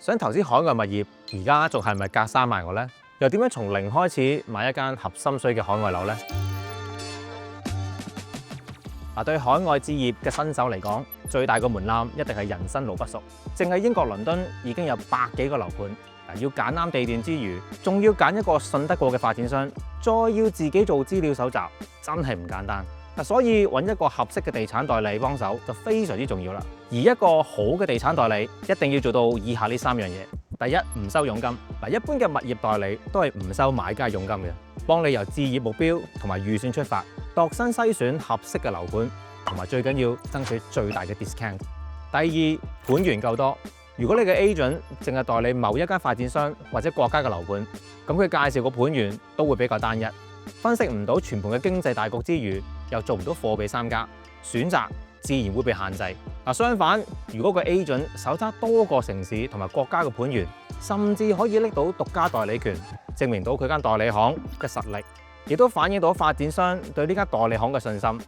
想投資海外物業，而家仲係咪隔山買我呢？又點樣從零開始買一間合心水嘅海外樓呢？對海外置業嘅新手嚟講，最大個門檻一定係人生路不熟。淨係英國倫敦已經有100幾個樓盤，要揀啱地段之餘，仲要揀一個信得過嘅發展商，再要自己做資料搜集，真係唔簡單。所以揾一個合適嘅地產代理幫手就非常之重要啦。而一個好嘅地產代理一定要做到以下呢3樣嘢。第一，唔收佣金。一般嘅物業代理都係唔收買家佣金嘅，幫你由置業目標同埋預算出發，度身篩選合適嘅樓盤，同埋最緊要爭取最大嘅 discount。第二，盤源夠多。如果你嘅 agent 淨係代理某一間發展商或者國家嘅樓盤，咁佢介紹個盤源都會比較單一，分析唔到全盤嘅經濟大局之餘，又做唔到貨比三家，選擇自然會被限制。相反，如果個 agent 手揸多個城市同埋國家嘅盤源，甚至可以拎到獨家代理權，證明到佢間代理行嘅實力，亦都反映到發展商對呢間代理行嘅信心。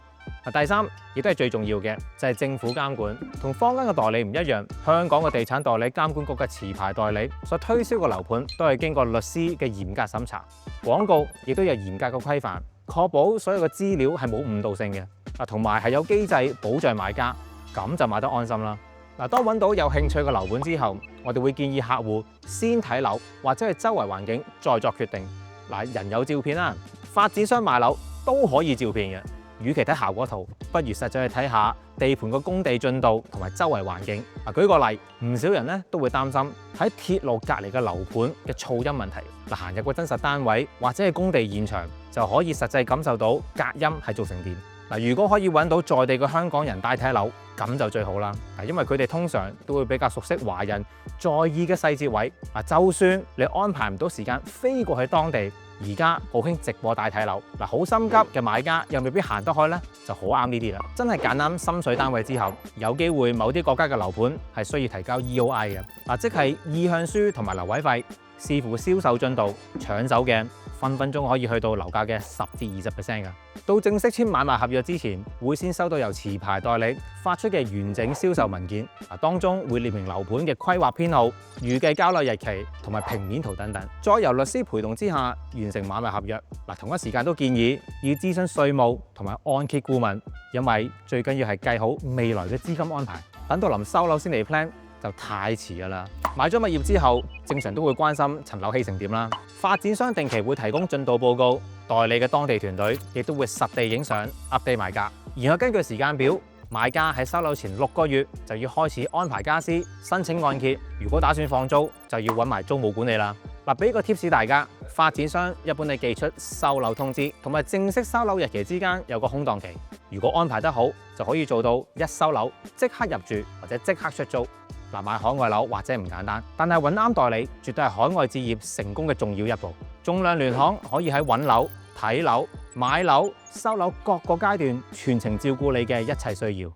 第三，亦都係最重要嘅，就係政府監管。同坊間嘅代理唔一樣，香港嘅地產代理監管局嘅持牌代理所推銷嘅樓盤都係經過律師嘅嚴格審查，廣告亦都有嚴格嘅規範，確保所有嘅資料係冇誤導性嘅。同埋係有機制保障買家，咁就買得安心啦。當揾到有興趣嘅樓盤之後，我哋會建議客戶先睇樓或者係周圍環境再作決定。人有照片啦，發展商賣樓都可以照片嘅。與其睇效果圖，不如實際去睇下地盤個工地進度同埋周圍環境。舉個例，唔少人咧都會擔心喺鐵路隔離嘅樓盤嘅噪音問題。行入個真實單位或者係工地現場，就可以實際感受到隔音係做成點。如果可以揾到在地嘅香港人帶睇樓，咁就最好啦。因為佢哋通常都會比較熟悉華人在意嘅細節位。就算你安排唔到時間飛過去當地，而家好興直播帶睇樓。好心急嘅買家又未必行得開呢，就好啱呢啲啦。真係揀啱心水單位之後，有機會某啲國家嘅樓盤係需要提交 EOI 嘅，即係意向書同埋留位費，視乎銷售進度，搶手嘅分分鐘可以去到樓價嘅10至20%㗎。到正式簽買賣合約之前，會先收到由持牌代理發出嘅完整銷售文件，當中會列明樓盤嘅規劃編號、預計交樓日期同埋平面圖等等，再由律師陪同之下完成買賣合約。同一時間都建議要諮詢稅務同埋按揭顧問，因為最緊要係計好未來嘅資金安排。等到臨收樓先嚟 plan，就太遲㗎啦！買咗物業之後，正常都會關心層樓起成點啦。發展商定期會提供進度報告，代理嘅當地團隊亦都會實地影相 update 買家。然後根據時間表，買家喺收樓前6個月就要開始安排家私、申請按揭。如果打算放租，就要揾埋租務管理啦。俾個 tips 大家，發展商一般係寄出收樓通知同埋正式收樓日期之間有個空檔期。如果安排得好，就可以做到一收樓即刻入住或者即刻出租。買海外樓或者唔簡單，但係揾啱代理絕對係海外置業成功嘅重要一步。仲量聯行可以喺揾樓、睇樓、買樓、收樓各個階段全程照顧你嘅一切需要。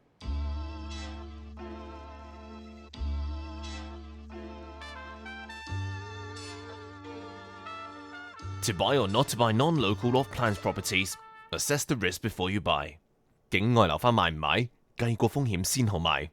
To buy or not to buy non-local off-plan properties, assess the risk before you buy. 境外樓花買唔買？計過風險先好買。